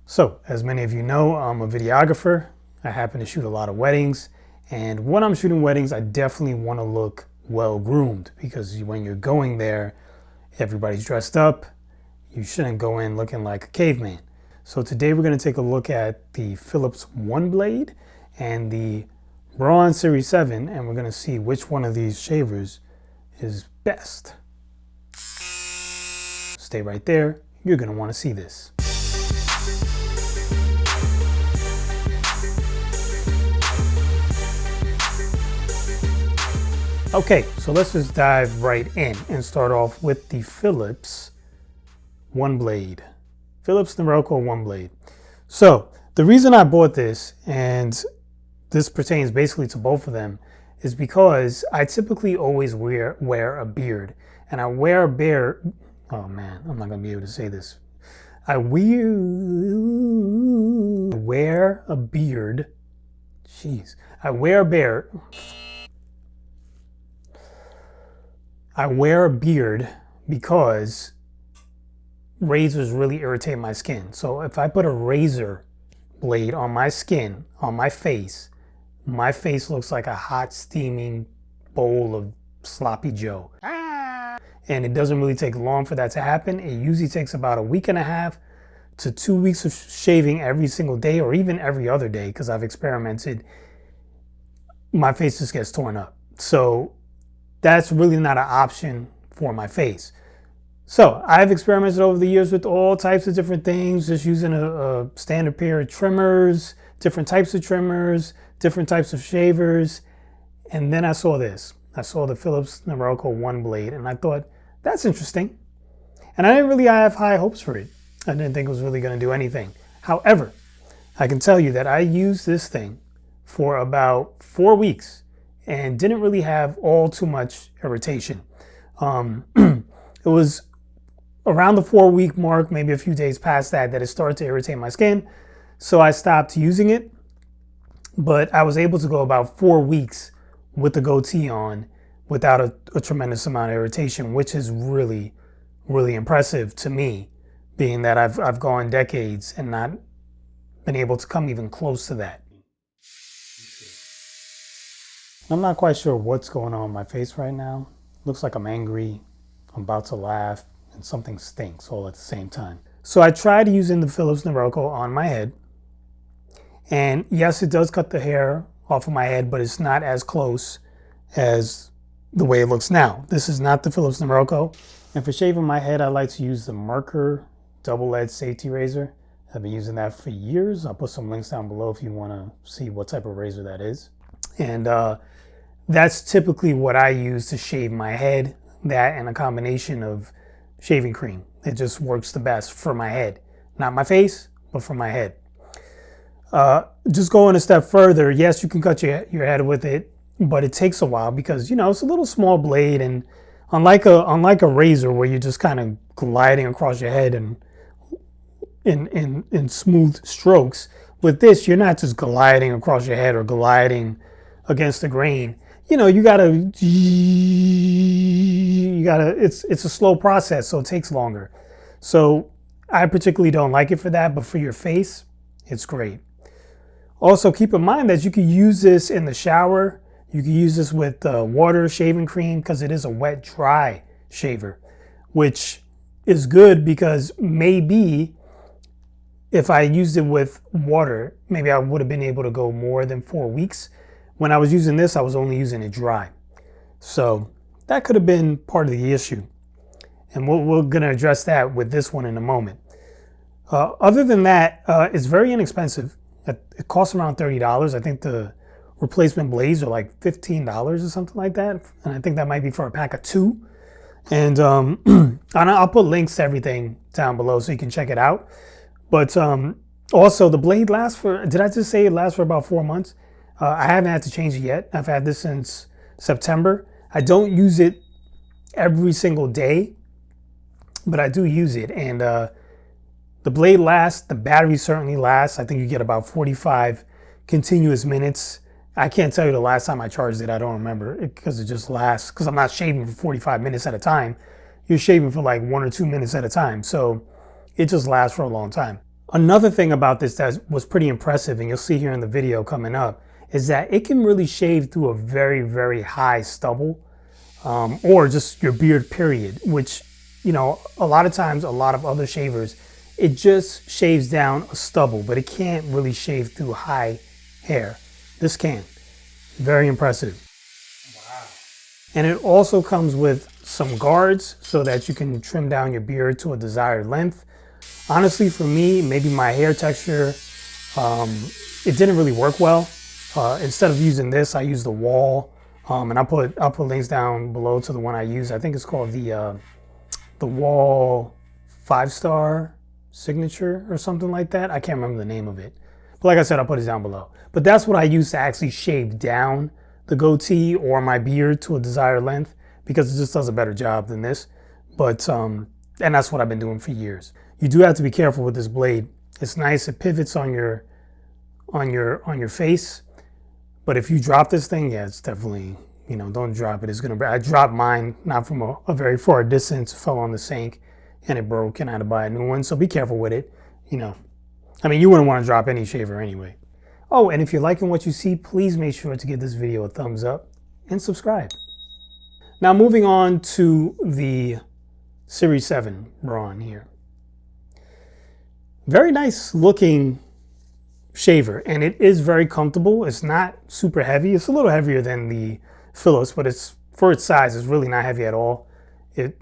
So, as many of you know, I'm a videographer. I happen to shoot a lot of weddings. And when I'm shooting weddings, I definitely want to look well groomed, because when you're going there, everybody's dressed up. You shouldn't go in looking like a caveman. So today we're going to take a look at the Philips Oneblade and the Braun Series 7, and we're going to see which one of these shavers is best. Stay right there. You're going to want to see this. Okay, so let's just dive right in and start off with the Philips Oneblade. Philips Oneblade. So the reason I bought this, and this pertains basically to both of them, is because I typically always wear a beard. And I wear a beard, oh man, I'm not gonna be able to say this. I wear a beard, jeez. I wear a beard because razors really irritate my skin. So if I put a razor blade on my skin, on my face looks like a hot steaming bowl of sloppy Joe. And it doesn't really take long for that to happen. It usually takes about a week and a half to 2 weeks of shaving every single day, or even every other day, because I've experimented. My face just gets torn up. So that's really not an option for my face. So I've experimented over the years with all types of different things, just using a standard pair of trimmers, different types of trimmers, different types of shavers. And then I saw this. I saw the Philips Oneblade, and I thought, that's interesting. And I didn't really have high hopes for it. I didn't think it was really going to do anything. However, I can tell you that I used this thing for about 4 weeks and didn't really have all too much irritation. It was around the 4-week mark, maybe a few days past that it started to irritate my skin. So I stopped using it, but I was able to go about 4 weeks with the goatee on without a tremendous amount of irritation, which is really, really impressive to me, being that I've gone decades and not been able to come even close to that. I'm not quite sure what's going on in my face right now. Looks like I'm angry, I'm about to laugh, and something stinks all at the same time. So I tried using the Philips on my head. And yes, it does cut the hair off of my head, but it's not as close as the way it looks now. This is not the Philips. And for shaving my head, I like to use the Merkur double-edged safety razor. I've been using that for years. I'll put some links down below if you want to see what type of razor that is. And that's typically what I use to shave my head. That and a combination of shaving cream. It just works the best for my head. Not my face, but for my head. Just going a step further, yes, you can cut your head with it, but it takes a while because, it's a little small blade, and unlike a razor where you're just kind of gliding across your head and in smooth strokes, with this, you're not just gliding across your head or gliding against the grain. You gotta, it's a slow process, so it takes longer. So I particularly don't like it for that, but for your face, it's great. Also, keep in mind that you can use this in the shower. You can use this with water, shaving cream, because it is a wet, dry shaver, which is good because maybe if I used it with water, maybe I would have been able to go more than 4 weeks. When I was using this, I was only using it dry. So that could have been part of the issue. And we're going to address that with this one in a moment. Other than that, it's very inexpensive. It costs around $30. I think the replacement blades are like $15 or something like that. And I think that might be for a pack of 2. And I'll put links to everything down below so you can check it out. But also the blade lasts for, did I just say it lasts for about 4 months? I haven't had to change it yet. I've had this since September. I don't use it every single day, but I do use it. And the blade lasts, the battery certainly lasts. I think you get about 45 continuous minutes. I can't tell you the last time I charged it. I don't remember because it just lasts, because I'm not shaving for 45 minutes at a time. You're shaving for like 1 or 2 minutes at a time. So it just lasts for a long time. Another thing about this that was pretty impressive, and you'll see here in the video coming up, is that it can really shave through a very, very high stubble, or just your beard period, which, you know, a lot of times, a lot of other shavers, it just shaves down a stubble, but it can't really shave through high hair. This can. Very impressive. Wow. And it also comes with some guards so that you can trim down your beard to a desired length. Honestly, for me, maybe my hair texture, it didn't really work well. Instead of using this, I used the wall, and I'll put links down below to the one I use. I think it's called the Wall 5-star signature or something like that. I can't remember the name of it. But like I said, I'll put it down below. But that's what I use to actually shave down the goatee or my beard to a desired length, because it just does a better job than this. But and that's what I've been doing for years. You do have to be careful with this blade. It's nice, it pivots on your face. But if you drop this thing, yeah, it's definitely, you know, don't drop it. It's gonna. I dropped mine not from a very far distance, fell on the sink, and it broke, and I had to buy a new one. So be careful with it. You know, I mean, you wouldn't want to drop any shaver anyway. Oh, and if you're liking what you see, please make sure to give this video a thumbs up and subscribe. Now moving on to the Series 7 Braun here. Very nice looking shaver, and it is very comfortable. It's not super heavy. It's a little heavier than the Philips, but it's, for its size, it's really not heavy at all. It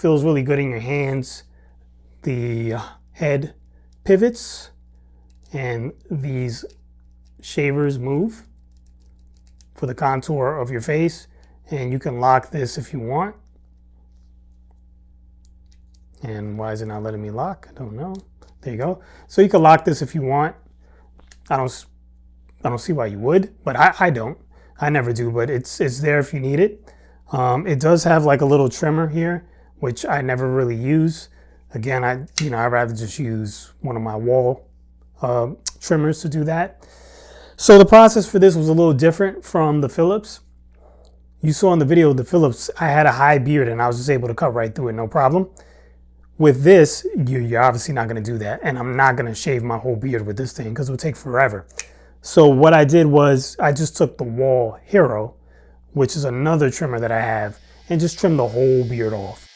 feels really good in your hands. The head pivots, and these shavers move for the contour of your face, and you can lock this if you want. And why is it not letting me lock? I don't know. There you go. So you can lock this if you want. I don't see why you would, but I don't. I never do, but it's there if you need it. It does have like a little trimmer here, which I never really use. Again, I'd rather just use one of my wall trimmers to do that. So the process for this was a little different from the Philips. You saw in the video, the Philips, I had a high beard and I was just able to cut right through it, no problem. With this, you're obviously not going to do that. And I'm not going to shave my whole beard with this thing because it would take forever. So what I did was I just took the Wall Hero, which is another trimmer that I have, and just trimmed the whole beard off.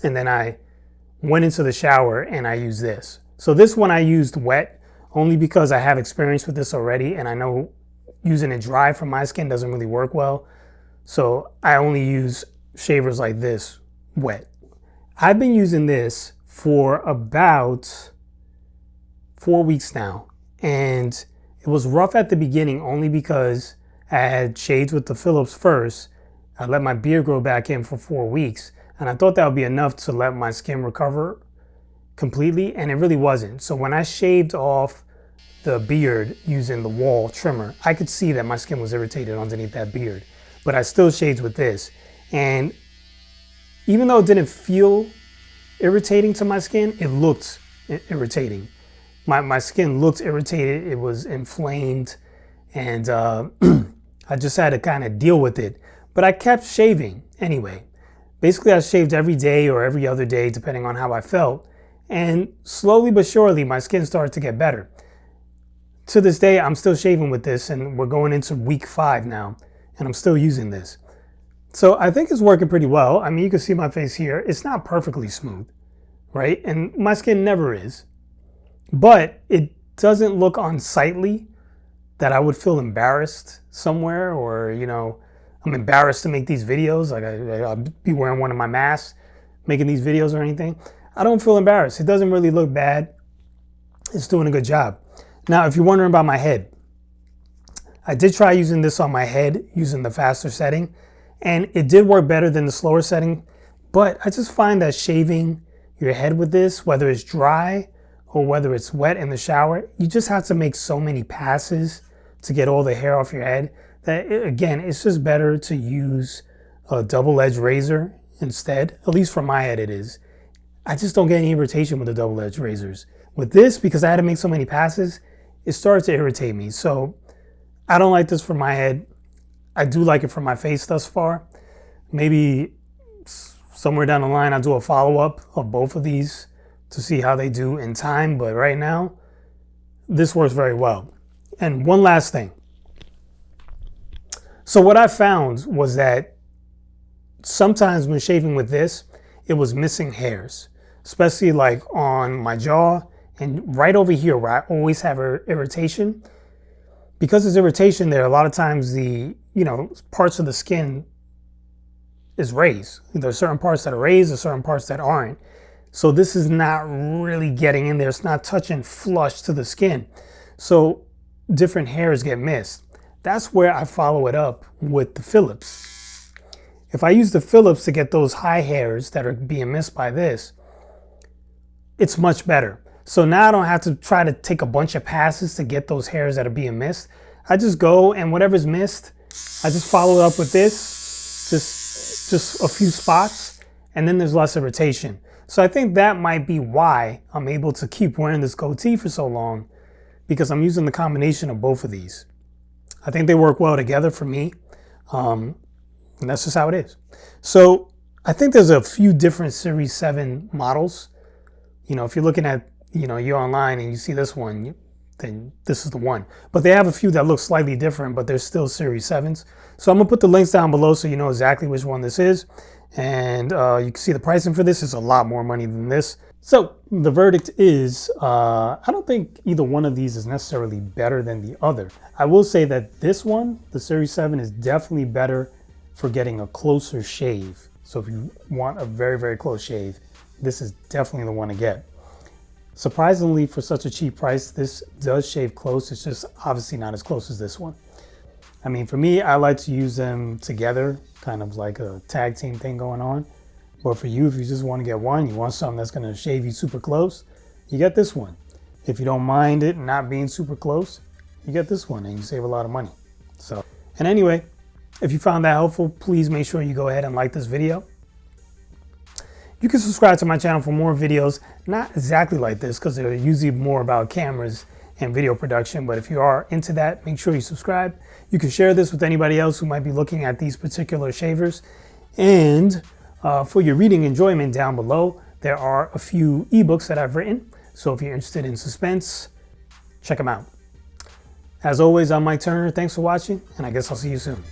And then I went into the shower and I used this. So this one I used wet only because I have experience with this already, and I know using it dry for my skin doesn't really work well. So I only use shavers like this wet. I've been using this for about 4 weeks now, and it was rough at the beginning only because I had shaved with the Philips first. I let my beard grow back in for 4 weeks, and I thought that would be enough to let my skin recover completely, and it really wasn't. So when I shaved off the beard using the Wall trimmer, I could see that my skin was irritated underneath that beard. But I still shaved with this. And even though it didn't feel irritating to my skin, it looked irritating. My skin looked irritated, it was inflamed, and I just had to kind of deal with it. But I kept shaving anyway. Basically, I shaved every day or every other day, depending on how I felt. And slowly but surely, my skin started to get better. To this day, I'm still shaving with this, and we're going into week 5 now. And I'm still using this. So I think it's working pretty well. I mean, you can see my face here. It's not perfectly smooth, right? And my skin never is. But it doesn't look unsightly that I would feel embarrassed somewhere, or, you know, I'm embarrassed to make these videos. Like I'll be wearing one of my masks, making these videos or anything. I don't feel embarrassed. It doesn't really look bad. It's doing a good job. Now, if you're wondering about my head, I did try using this on my head using the faster setting, and it did work better than the slower setting, but I just find that shaving your head with this, whether it's dry or whether it's wet in the shower, you just have to make so many passes to get all the hair off your head that, again, it's just better to use a double-edged razor instead. At least for my head it is. I just don't get any irritation with the double-edged razors. With this, because I had to make so many passes, it started to irritate me. So I don't like this for my head. I do like it for my face thus far. Maybe Somewhere down the line, I'll do a follow-up of both of these to see how they do in time. But right now, this works very well. And one last thing. So what I found was that sometimes when shaving with this, it was missing hairs, especially like on my jaw and right over here where I always have irritation. Because there's irritation there, a lot of times the, parts of the skin is raised. There's certain parts that are raised and certain parts that aren't. So this is not really getting in there. It's not touching flush to the skin. So different hairs get missed. That's where I follow it up with the Philips. If I use the Philips to get those high hairs that are being missed by this, it's much better. So now I don't have to try to take a bunch of passes to get those hairs that are being missed. I just go and whatever's missed, I just follow it up with this, just a few spots, and then there's less irritation. So I think that might be why I'm able to keep wearing this goatee for so long, because I'm using the combination of both of these. I think they work well together for me, and that's just how it is. So I think there's a few different Series 7 models. If you're looking at, you're online and you see this one, then this is the one. But they have a few that look slightly different, but they're still Series 7s. So I'm gonna put the links down below so you know exactly which one this is. And you can see the pricing for this is a lot more money than this. So the verdict is, I don't think either one of these is necessarily better than the other. I will say that this one, the Series 7, is definitely better for getting a closer shave. So if you want a very, very close shave, this is definitely the one to get. Surprisingly, for such a cheap price, this does shave close. It's just obviously not as close as this one. I mean, for me, I like to use them together, kind of like a tag team thing going on. But for you, if you just want to get one, you want something that's going to shave you super close, you get this one. If you don't mind it not being super close, you get this one and you save a lot of money. So, and anyway, if you found that helpful, please make sure you go ahead and like this video. You can subscribe to my channel for more videos, not exactly like this because they're usually more about cameras and video production, but if you are into that, make sure you subscribe. You can share this with anybody else who might be looking at these particular shavers. And for your reading enjoyment down below, there are a few ebooks that I've written. So if you're interested in suspense, check them out. As always, I'm Mike Turner. Thanks for watching, and I guess I'll see you soon.